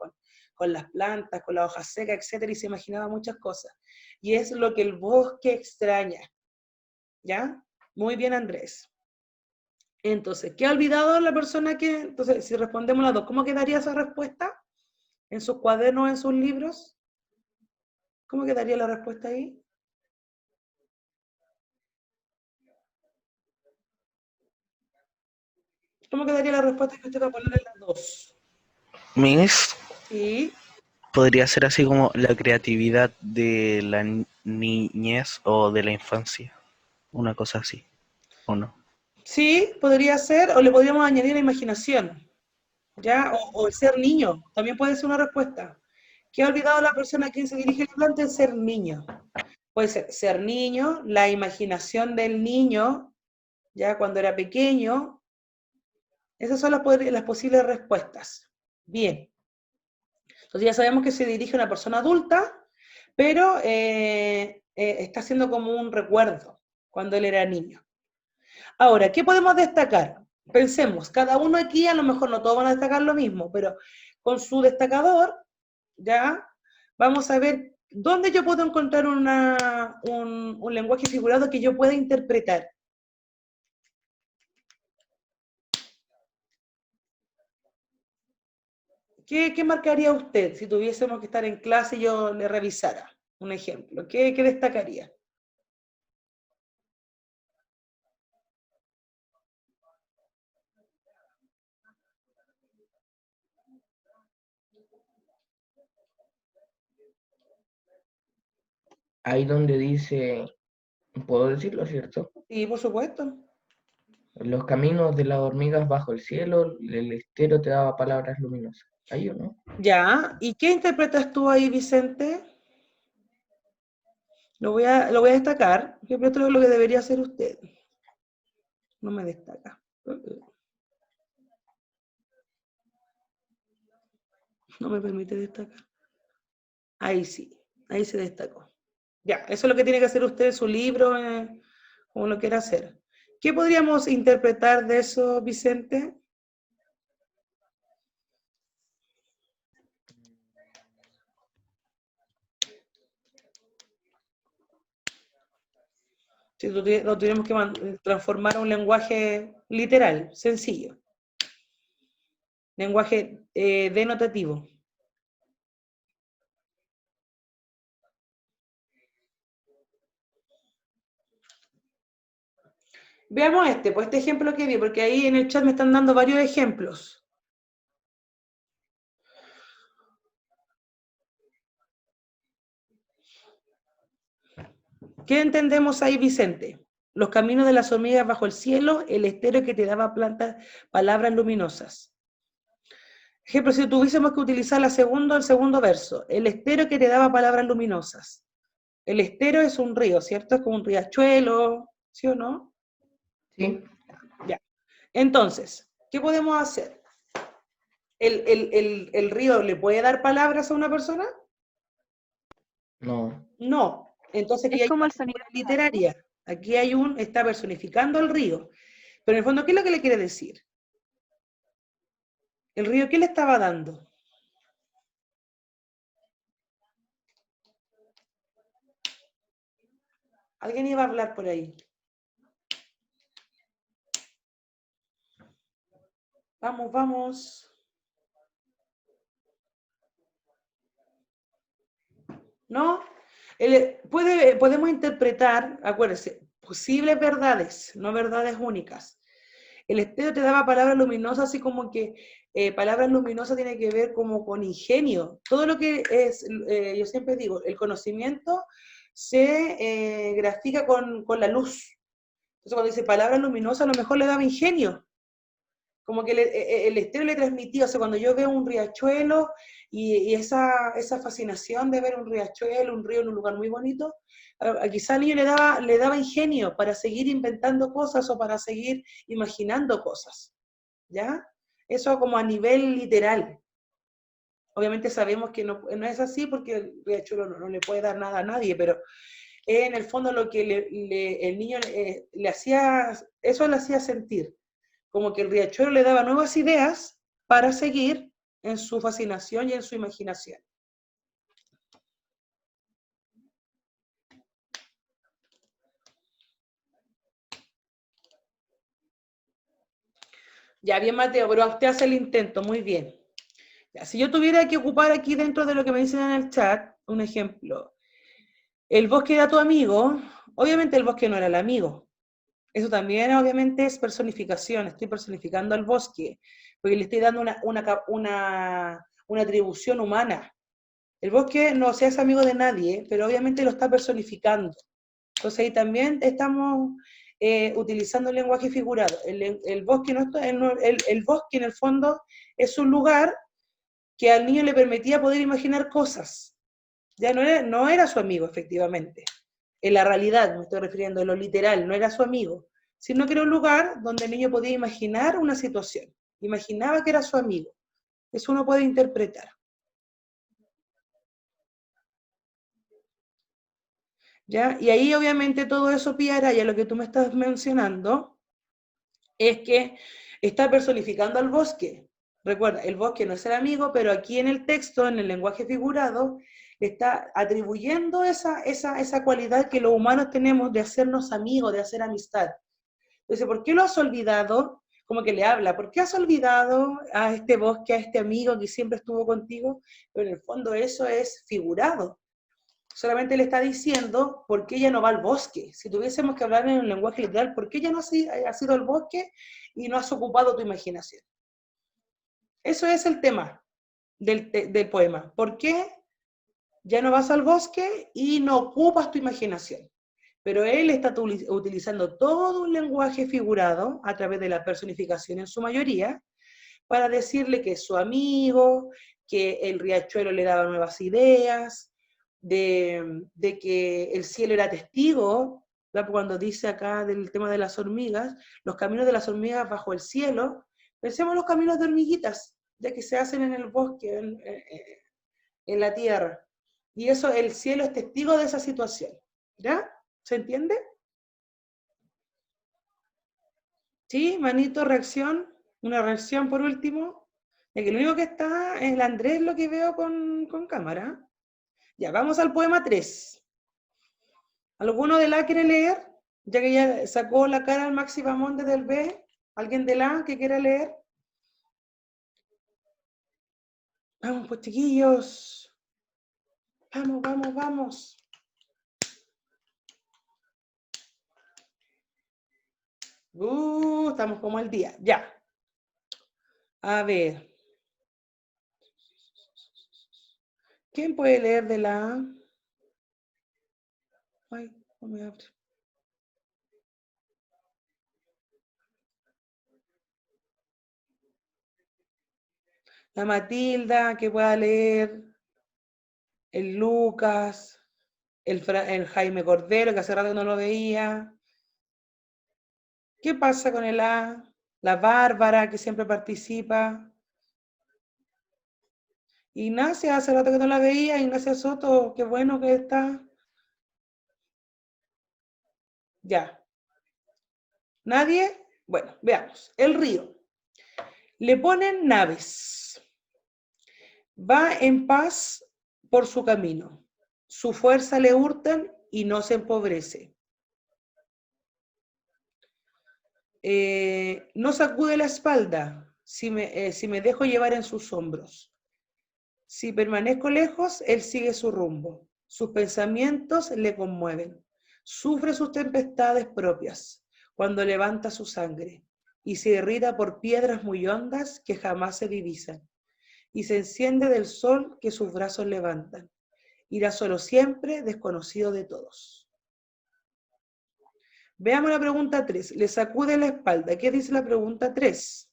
con las plantas, con las hojas secas, etcétera, y se imaginaba muchas cosas. Y es lo que el bosque extraña, ¿ya? Muy bien, Andrés. Entonces, ¿qué ha olvidado la persona que...? Entonces, si respondemos las dos, ¿cómo quedaría esa respuesta? ¿En sus cuadernos, en sus libros? ¿Cómo quedaría la respuesta ahí? ¿Cómo quedaría la respuesta que usted va a poner en las dos? Miss, Sí, podría ser así como la creatividad de la niñez o de la infancia, una cosa así, ¿o no? sí, podría ser, o le podríamos añadir la imaginación, ¿ya? O el ser niño, también puede ser una respuesta. ¿Qué ha olvidado la persona a quien se dirige el hablante? El ser niño. Puede ser niño, la imaginación del niño, ya cuando era pequeño. Esas son las posibles respuestas. Bien. Entonces ya sabemos que se dirige a una persona adulta, pero está haciendo como un recuerdo cuando él era niño. Ahora, ¿qué podemos destacar? Pensemos, cada uno aquí, a lo mejor no todos van a destacar lo mismo, pero con su destacador, ya, vamos a ver dónde yo puedo encontrar un lenguaje figurado que yo pueda interpretar. ¿Qué marcaría usted si tuviésemos que estar en clase y yo le revisara? Un ejemplo. ¿Qué destacaría? Ahí donde dice, puedo decirlo, ¿cierto? Sí, por supuesto. Los caminos de las hormigas bajo el cielo, el estero te daba palabras luminosas. Ahí o no. Ya. ¿Y qué interpretas tú ahí, Vicente? Lo voy a destacar. Yo creo que es lo que debería hacer usted. No me destaca. No me permite destacar. Ahí sí, ahí se destacó. Ya, eso es lo que tiene que hacer usted en su libro, como lo quiera hacer. ¿Qué podríamos interpretar de eso, Vicente? Si lo tuviéramos que transformar a un lenguaje literal, sencillo. Lenguaje denotativo. Veamos pues este ejemplo que vi, porque ahí en el chat me están dando varios ejemplos. ¿Qué entendemos ahí, Vicente? Los caminos de las hormigas bajo el cielo, el estéreo que te daba palabras luminosas. Ejemplo, si tuviésemos que utilizar el segundo verso, el estéreo que te daba palabras luminosas. El estero es un río, ¿cierto? Es como un riachuelo, ¿sí o no? Sí. Ya. Entonces, ¿qué podemos hacer? ¿El río le puede dar palabras a una persona? No. No. Entonces aquí Es hay como una el sonido figura literaria. Aquí está personificando el río. Pero en el fondo, ¿qué es lo que le quiere decir? ¿El río qué le estaba dando? Alguien iba a hablar por ahí. Vamos, vamos. ¿No? Podemos interpretar, acuérdense, posibles verdades, no verdades únicas. El estéreo te daba palabras luminosas, así como que palabras luminosas tiene que ver como con ingenio. Todo lo que es, yo siempre digo, el conocimiento se grafica con la luz. Entonces cuando dice palabras luminosas, a lo mejor le daba ingenio. Como que el estéreo le transmitía, o sea, cuando yo veo un riachuelo y esa fascinación de ver un riachuelo, un río en un lugar muy bonito, quizá al niño le daba ingenio para seguir inventando cosas o para seguir imaginando cosas, ¿ya? Eso como a nivel literal. Obviamente sabemos que no es así porque el riachuelo no le puede dar nada a nadie, pero en el fondo lo que el niño le hacía, eso le hacía sentir como que el riachuelo le daba nuevas ideas para seguir en su fascinación y en su imaginación. Ya, bien, Mateo, pero usted hace el intento, muy bien. Ya, si yo tuviera que ocupar aquí dentro de lo que me dicen en el chat, un ejemplo, el bosque era tu amigo, obviamente el bosque no era el amigo. Eso también obviamente es personificación, estoy personificando al bosque, porque le estoy dando una atribución humana. El bosque no se hace amigo de nadie, pero obviamente lo está personificando. Entonces ahí también estamos utilizando el lenguaje figurado. El bosque el bosque en el fondo es un lugar que al niño le permitía poder imaginar cosas. Ya no era su amigo, efectivamente. En la realidad, me estoy refiriendo a lo literal, no era su amigo, sino que era un lugar donde el niño podía imaginar una situación. Imaginaba que era su amigo. Eso uno puede interpretar. ¿Ya? Y ahí obviamente todo eso, Piara, ya lo que tú me estás mencionando, es que está personificando al bosque. Recuerda, el bosque no es el amigo, pero aquí en el texto, en el lenguaje figurado, le está atribuyendo esa cualidad que los humanos tenemos de hacernos amigos, de hacer amistad. Entonces, ¿por qué lo has olvidado? Como que le habla, ¿por qué has olvidado a este bosque, a este amigo que siempre estuvo contigo? Pero en el fondo eso es figurado. Solamente le está diciendo por qué ella no va al bosque. Si tuviésemos que hablar en un lenguaje literal, ¿por qué ella no has ido al bosque y no has ocupado tu imaginación? Eso es el tema del poema. ¿Por qué ya no vas al bosque y no ocupas tu imaginación? Pero él está utilizando todo un lenguaje figurado a través de la personificación en su mayoría para decirle que es su amigo, que el riachuelo le daba nuevas ideas, de que el cielo era testigo, ¿verdad? Cuando dice acá del tema de las hormigas, los caminos de las hormigas bajo el cielo, pensemos en los caminos de hormiguitas, ya que se hacen en el bosque, en la tierra. Y eso, el cielo es testigo de esa situación. ¿Ya? ¿Se entiende? ¿Sí? Manito, reacción. Una reacción por último. De que lo único que está es el Andrés, lo que veo con cámara. Ya, vamos al poema 3. ¿Alguno de la quiere leer? Ya que ya sacó la cara al Maxi Bamón desde el B. ¿Alguien de la que quiera leer? Vamos, pues chiquillos. Vamos, vamos, vamos. Estamos como el día. Ya. A ver. ¿Quién puede leer de la A? Ay, No me abre. La Matilda, que pueda leer. El Lucas. El Jaime Cordero, que hace rato que no lo veía. ¿Qué pasa con el A? La Bárbara, que siempre participa. Ignacia, hace rato que no la veía. Ignacia Soto, qué bueno que está. Ya. ¿Nadie? Bueno, veamos. El río. Le ponen naves. Va en paz por su camino. Su fuerza le hurtan y no se empobrece. No sacude la espalda si me dejo llevar en sus hombros. Si permanezco lejos, él sigue su rumbo. Sus pensamientos le conmueven. Sufre sus tempestades propias cuando levanta su sangre y se irrita por piedras muy hondas que jamás se divisan. Y se enciende del sol que sus brazos levantan. Irá solo siempre, desconocido de todos. Veamos la pregunta 3. Le sacude la espalda. ¿Qué dice la pregunta 3?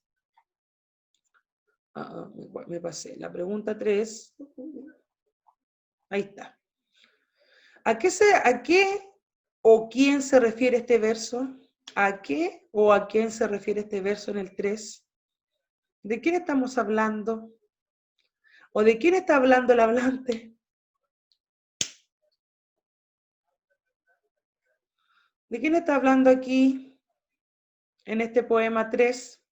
Me pasé. La pregunta 3. Ahí está. ¿A qué o quién se refiere este verso? ¿A qué o a quién se refiere este verso en el 3? ¿De quién estamos hablando? ¿O de quién está hablando el hablante? ¿De quién está hablando aquí en este poema 3?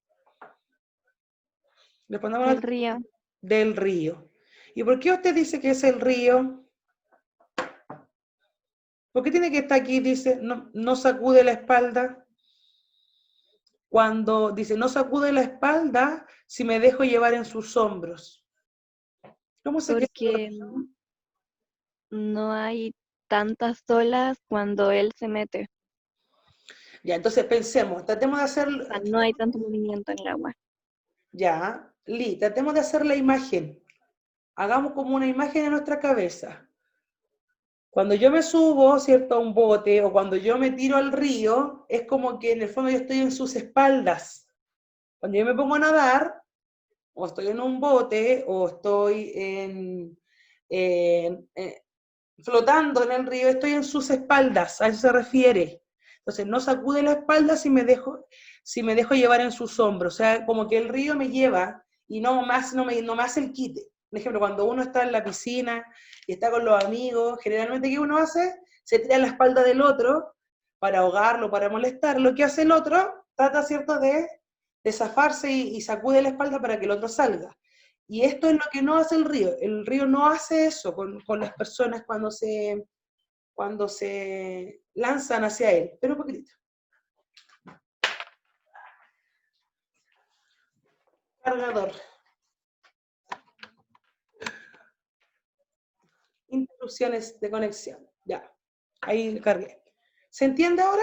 El río. Del río. ¿Y por qué usted dice que es el río? ¿Por qué tiene que estar aquí? Dice, no sacude la espalda. Cuando dice, no sacude la espalda si me dejo llevar en sus hombros. ¿Cómo se queda? Porque no hay tantas olas cuando él se mete. Ya, entonces pensemos, tratemos de hacer... O sea, no hay tanto movimiento en el agua. Ya, tratemos de hacer la imagen. Hagamos como una imagen en nuestra cabeza. Cuando yo me subo, ¿cierto?, a un bote, o cuando yo me tiro al río, es como que en el fondo yo estoy en sus espaldas. Cuando yo me pongo a nadar, o estoy en un bote, o estoy flotando en el río, estoy en sus espaldas, a eso se refiere. Entonces, no sacude la espalda si me dejo llevar en sus hombros. O sea, como que el río me lleva y no me hace el quite. Por ejemplo, cuando uno está en la piscina y está con los amigos, generalmente, ¿qué uno hace? Se tira en la espalda del otro para ahogarlo, para molestarlo. ¿Qué hace el otro? Trata, ¿cierto?, de zafarse y sacude la espalda para que el otro salga. Y esto es lo que no hace el río. El río no hace eso con las personas cuando se lanzan hacia él. Pero un poquitito. Cargador. Interrupciones de conexión. Ya, ahí cargué. ¿Se entiende ahora?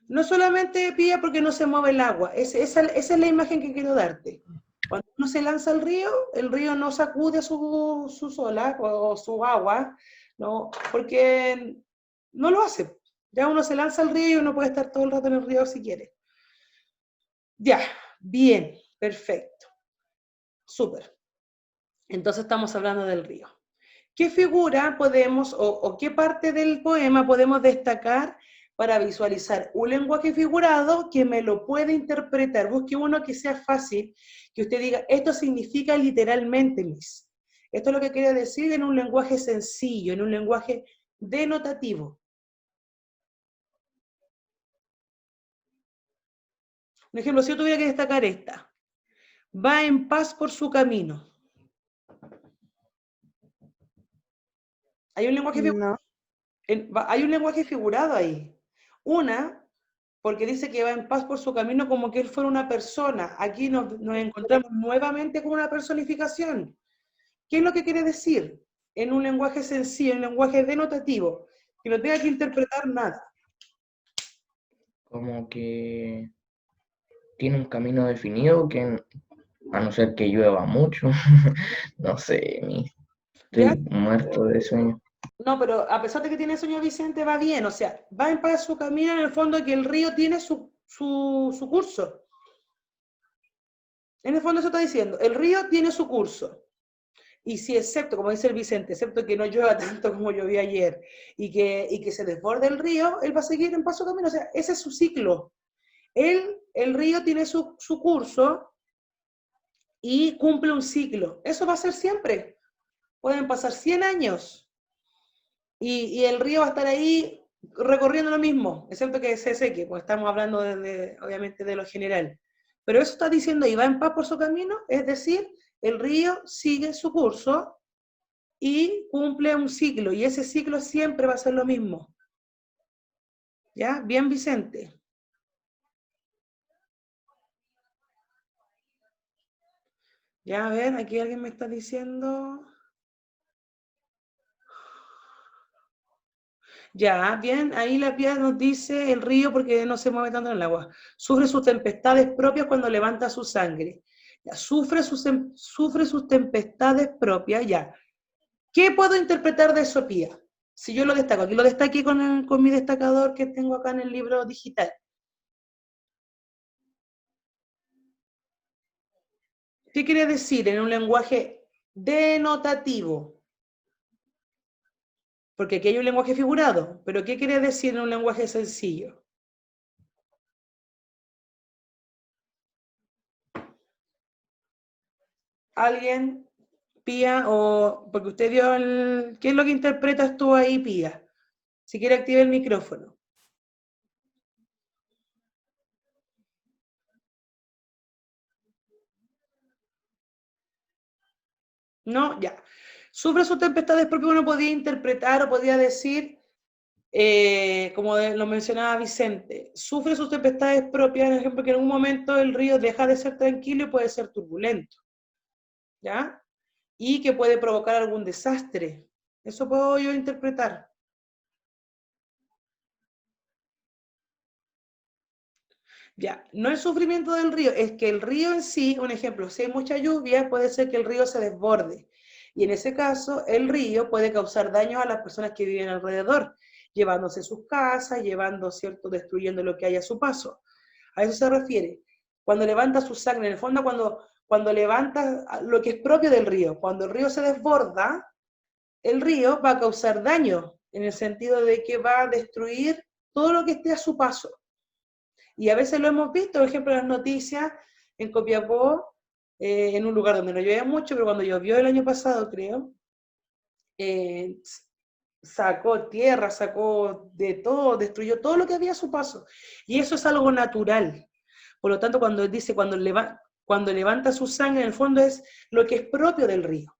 No solamente pilla porque no se mueve el agua. Esa es la imagen que quiero darte. Cuando uno se lanza al río, el río no sacude sus olas o su agua, ¿no? Porque no lo hace. Ya uno se lanza al río y uno puede estar todo el rato en el río si quiere. Ya, bien, perfecto. Súper. Entonces estamos hablando del río. ¿Qué figura podemos, o qué parte del poema podemos destacar para visualizar un lenguaje figurado que me lo pueda interpretar? Busque uno que sea fácil, que usted diga, esto significa literalmente, Miss. Esto es lo que quiere decir en un lenguaje sencillo, en un lenguaje denotativo. Por ejemplo, si yo tuviera que destacar esta, va en paz por su camino. Hay un lenguaje figurado. No. Hay un lenguaje figurado ahí. Una, porque dice que va en paz por su camino como que él fuera una persona. Aquí nos encontramos nuevamente con una personificación. ¿Qué es lo que quiere decir? En un lenguaje sencillo, en un lenguaje denotativo, que no tenga que interpretar nada. Como que tiene un camino definido que, a no ser que llueva mucho, no sé, ¿Ya? Estoy muerto de sueño. No, pero a pesar de que tiene sueño Vicente, va bien, o sea, va en paz su camino en el fondo que el río tiene su curso. En el fondo eso está diciendo, el río tiene su curso. Y si excepto, como dice el Vicente, excepto que no llueva tanto como llovió ayer y que se desborde el río, él va a seguir en paso camino. O sea, ese es su ciclo. El río tiene su curso y cumple un ciclo. Eso va a ser siempre. Pueden pasar 100 años y el río va a estar ahí recorriendo lo mismo, excepto que se seque, pues estamos hablando obviamente de lo general. Pero eso está diciendo, y va en paz por su camino, es decir, el río sigue su curso y cumple un ciclo, y ese ciclo siempre va a ser lo mismo. ¿Ya? Bien, Vicente. Ya, a ver, aquí alguien me está diciendo... Ya, bien, ahí la piedra nos dice el río porque no se mueve tanto en el agua. Sufre sus tempestades propias cuando levanta su sangre. Ya, sufre sus tempestades propias, ya. ¿Qué puedo interpretar de eso, Pía? Si yo lo destaco, aquí lo destaqué con mi destacador que tengo acá en el libro digital. ¿Qué quiere decir en un lenguaje denotativo? Porque aquí hay un lenguaje figurado, pero ¿qué quiere decir en un lenguaje sencillo? ¿Alguien? Pía, o porque usted dio el... ¿Qué es lo que interpretas tú ahí, Pía? Si quiere active el micrófono. No, ya. Sufre sus tempestades porque uno podía interpretar o podía decir, como lo mencionaba Vicente, sufre sus tempestades propias, por ejemplo, que en un momento el río deja de ser tranquilo y puede ser turbulento, ¿ya? Y que puede provocar algún desastre. Eso puedo yo interpretar. Ya, no el sufrimiento del río, es que el río en sí, un ejemplo, si hay mucha lluvia, puede ser que el río se desborde. Y en ese caso, el río puede causar daños a las personas que viven alrededor, llevándose sus casas, llevando, ¿cierto?, destruyendo lo que hay a su paso. A eso se refiere. Cuando levanta su sangre, en el fondo, cuando levanta lo que es propio del río, cuando el río se desborda, el río va a causar daño, en el sentido de que va a destruir todo lo que esté a su paso. Y a veces lo hemos visto, por ejemplo, en las noticias, en Copiapó, en un lugar donde no llovía mucho, pero cuando llovió el año pasado, creo, eh, sacó tierra, sacó de todo, destruyó todo lo que había a su paso. Y eso es algo natural. Por lo tanto, cuando dice, cuando levanta su sangre, en el fondo es lo que es propio del río.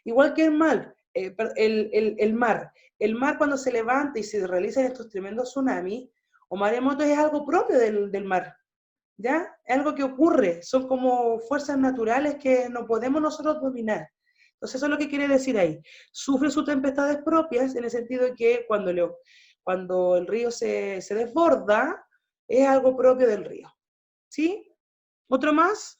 Igual que el mar, el mar. El mar cuando se levanta y se realizan estos tremendos tsunamis, o maremotos, es algo propio del mar, ¿ya? Es algo que ocurre, son como fuerzas naturales que no podemos nosotros dominar. Entonces eso es lo que quiere decir ahí. Sufre sus tempestades propias en el sentido de que cuando el río se desborda, es algo propio del río. ¿Sí? ¿Otro más?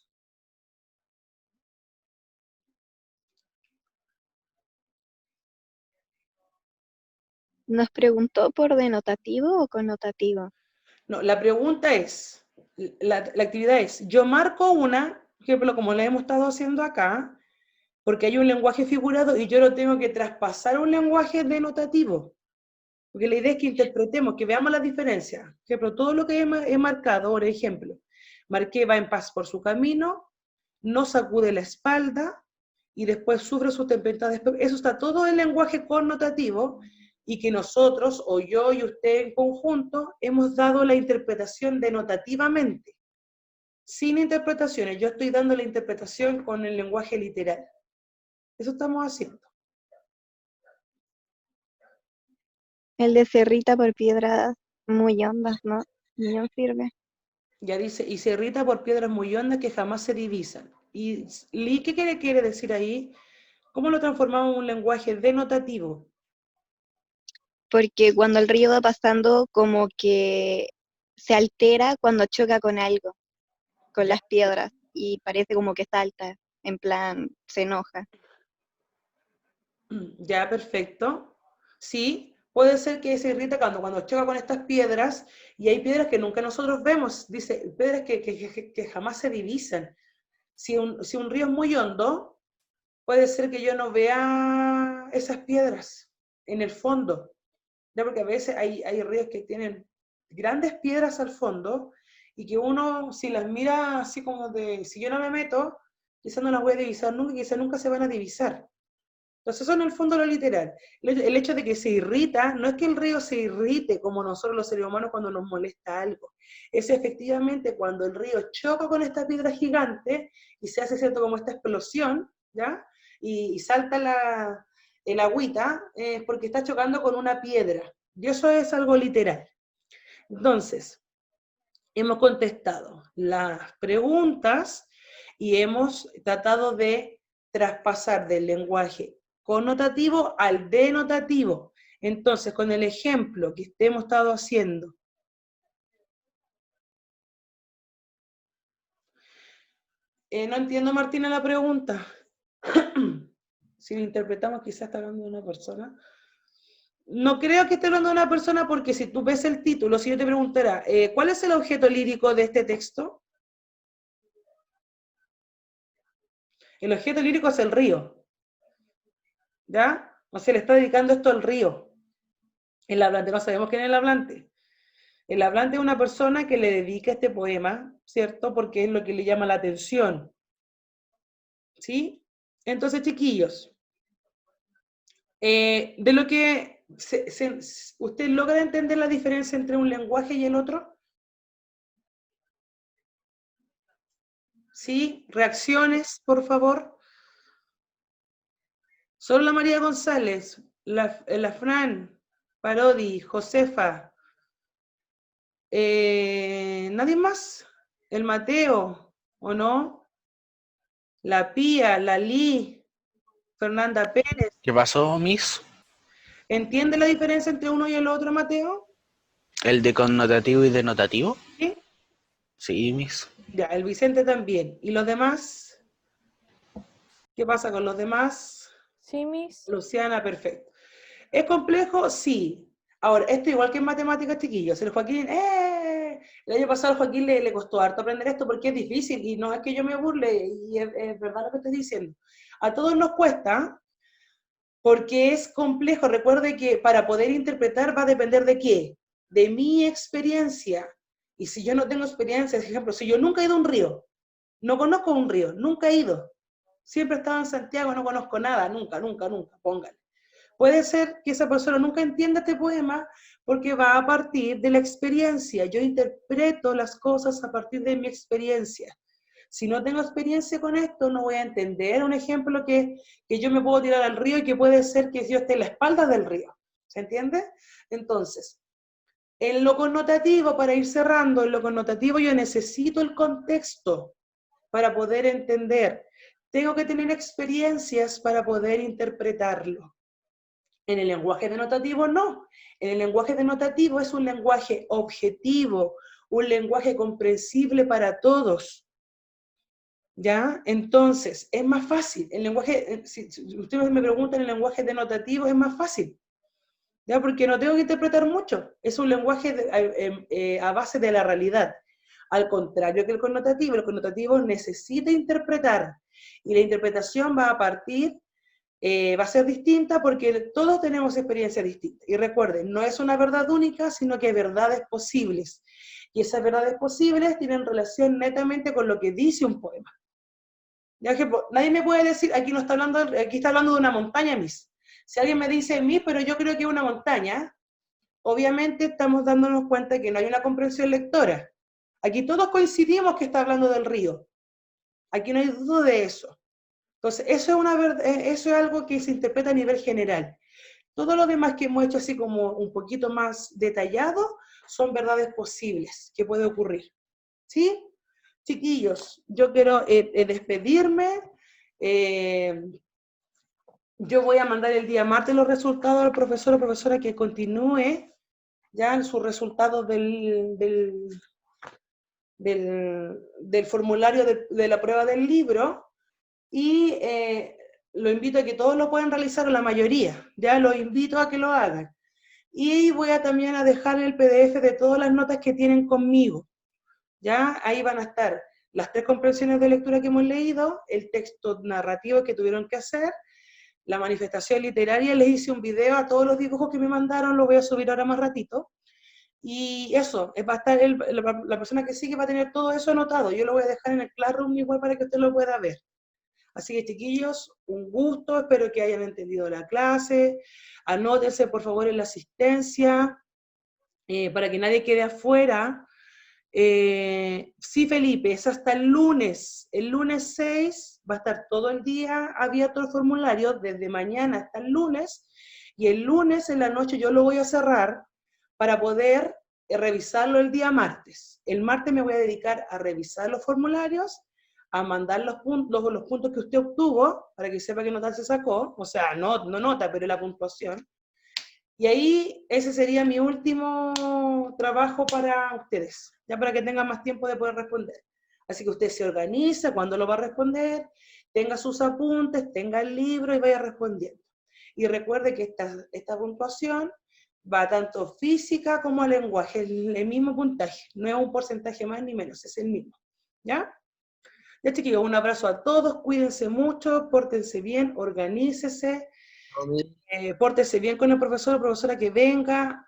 ¿Nos preguntó por denotativo o connotativo? No, la pregunta es, la actividad es, yo marco una, por ejemplo, como la hemos estado haciendo acá, porque hay un lenguaje figurado y yo lo tengo que traspasar a un lenguaje denotativo. Porque la idea es que interpretemos, que veamos la diferencia. Por ejemplo, todo lo que he marcado, por ejemplo, marqué va en paz por su camino, no sacude la espalda y después sufre sus tempestades. Eso está todo en lenguaje connotativo y que nosotros, o yo y usted en conjunto, hemos dado la interpretación denotativamente. Sin interpretaciones, yo estoy dando la interpretación con el lenguaje literal. Eso estamos haciendo. El de Cerrita por piedras muy hondas, ¿no? No sirve. Ya dice, y se irrita por piedras muy hondas que jamás se divisan. ¿Y qué quiere decir ahí? ¿Cómo lo transformamos en un lenguaje denotativo? Porque cuando el río va pasando, como que se altera cuando choca con algo, con Ya, las piedras, y parece como que salta, en plan, se enoja. Ya, perfecto. Sí, puede ser que se irrita cuando choca con estas piedras, y hay piedras que nunca nosotros vemos, dice, piedras que jamás se divisan. Si un río es muy hondo, puede ser que yo no vea esas piedras en el fondo, ya porque a veces hay ríos que tienen grandes piedras al fondo, y que uno, si las mira así como si yo no me meto, quizás no las voy a divisar nunca, quizás nunca se van a divisar. Entonces eso en el fondo lo literal. El hecho de que se irrita, no es que el río se irrite como nosotros los seres humanos cuando nos molesta algo, es efectivamente cuando el río choca con esta piedra gigante y se hace, ¿cierto?, como esta explosión, ¿ya? Y salta el agüita, porque está chocando con una piedra. Y eso es algo literal. Entonces, hemos contestado las preguntas y hemos tratado de traspasar del lenguaje connotativo al denotativo. Entonces, con el ejemplo que hemos estado haciendo, no entiendo, Martina, la pregunta. Si lo interpretamos, quizás está hablando de una persona. No creo que esté hablando de una persona, porque si tú ves el título, si yo te preguntara, ¿cuál es el objeto lírico de este texto? El objeto lírico es el río, ¿ya? O sea, le está dedicando esto al río. El hablante, no sabemos quién es el hablante. El hablante es una persona que le dedica este poema, ¿cierto? Porque es lo que le llama la atención. ¿Sí? Entonces, chiquillos, de lo que ¿usted logra entender la diferencia entre un lenguaje y el otro? ¿Sí? Reacciones, por favor. Solo la María González, la Fran, Parodi, Josefa, ¿nadie más? El Mateo, ¿o no? La Pía, la Lee, Fernanda Pérez. ¿Qué pasó, Miss? ¿Entiende la diferencia entre uno y el otro, Mateo? ¿El de connotativo y denotativo? ¿Sí? Sí, Miss. Ya, el Vicente también. ¿Y los demás? ¿Qué pasa con los demás? Sí, Miss. Luciana, perfecto. ¿Es complejo? Sí. Ahora, esto igual que en matemáticas, chiquillos. El Joaquín, el año pasado al Joaquín le costó harto aprender esto porque es difícil, y no es que yo me burle, y es verdad lo que estoy diciendo. A todos nos cuesta, porque es complejo. Recuerde que para poder interpretar va a depender ¿de qué? De mi experiencia. Y si yo no tengo experiencia, por ejemplo, si yo nunca he ido a un río, no conozco un río, nunca he ido, siempre he estado en Santiago, no conozco nada, nunca, póngale. Puede ser que esa persona nunca entienda este poema porque va a partir de la experiencia. Yo interpreto las cosas a partir de mi experiencia. Si no tengo experiencia con esto, no voy a entender un ejemplo que yo me puedo tirar al río y que puede ser que yo esté en la espalda del río. ¿Se entiende? Entonces, en lo connotativo, para ir cerrando, en lo connotativo yo necesito el contexto para poder entender. Tengo que tener experiencias para poder interpretarlo. En el lenguaje denotativo no. En el lenguaje denotativo es un lenguaje objetivo, un lenguaje comprensible para todos. ¿Ya? Entonces, es más fácil. El lenguaje, si ustedes me preguntan, el lenguaje denotativo es más fácil. ¿Ya? Porque no tengo que interpretar mucho. Es un lenguaje a base de la realidad. Al contrario que el connotativo necesita interpretar. Y la interpretación va a partir, va a ser distinta porque todos tenemos experiencias distintas. Y recuerden, no es una verdad única, sino que hay verdades posibles. Y esas verdades posibles tienen relación netamente con lo que dice un poema. Por ejemplo, nadie me puede decir, aquí está hablando de una montaña, Miss. Si alguien me dice, Miss, pero yo creo que es una montaña, obviamente estamos dándonos cuenta que no hay una comprensión lectora. Aquí todos coincidimos que está hablando del río. Aquí no hay duda de eso. Entonces, eso es algo que se interpreta a nivel general. Todo lo demás que hemos hecho así como un poquito más detallado son verdades posibles que puede ocurrir. ¿Sí? Chiquillos, yo quiero despedirme. Yo voy a mandar el día martes los resultados al profesor o profesora que continúe ya en sus resultados del formulario de la prueba del libro, y lo invito a que todos lo puedan realizar, o la mayoría, ya los invito a que lo hagan. Y voy a también a dejar el PDF de todas las notas que tienen conmigo, ya, ahí van a estar las 3 comprensiones de lectura que hemos leído, el texto narrativo que tuvieron que hacer, la manifestación literaria, les hice un video a todos los dibujos que me mandaron, lo voy a subir ahora más ratito, y eso, va a estar la persona que sigue va a tener todo eso anotado, yo lo voy a dejar en el Classroom igual para que usted lo pueda ver. Así que chiquillos, un gusto, espero que hayan entendido la clase, anótense por favor en la asistencia, para que nadie quede afuera. Sí, Felipe, es hasta el lunes 6 va a estar todo el día abierto el formulario, desde mañana hasta el lunes, y el lunes en la noche yo lo voy a cerrar para poder revisarlo el día martes. El martes me voy a dedicar a revisar los formularios, a mandar los puntos que usted obtuvo, para que sepa qué nota se sacó, o sea, no nota, pero la puntuación. Y ahí ese sería mi último trabajo para ustedes, ya para que tengan más tiempo de poder responder. Así que usted se organiza cuando lo va a responder, tenga sus apuntes, tenga el libro y vaya respondiendo. Y recuerde que esta puntuación va tanto física como a lenguaje, el mismo puntaje, no es un porcentaje más ni menos, es el mismo. ¿Ya? Ya chiquillos, un abrazo a todos, cuídense mucho, pórtense bien, organícese, pórtese bien con el profesor o profesora que venga,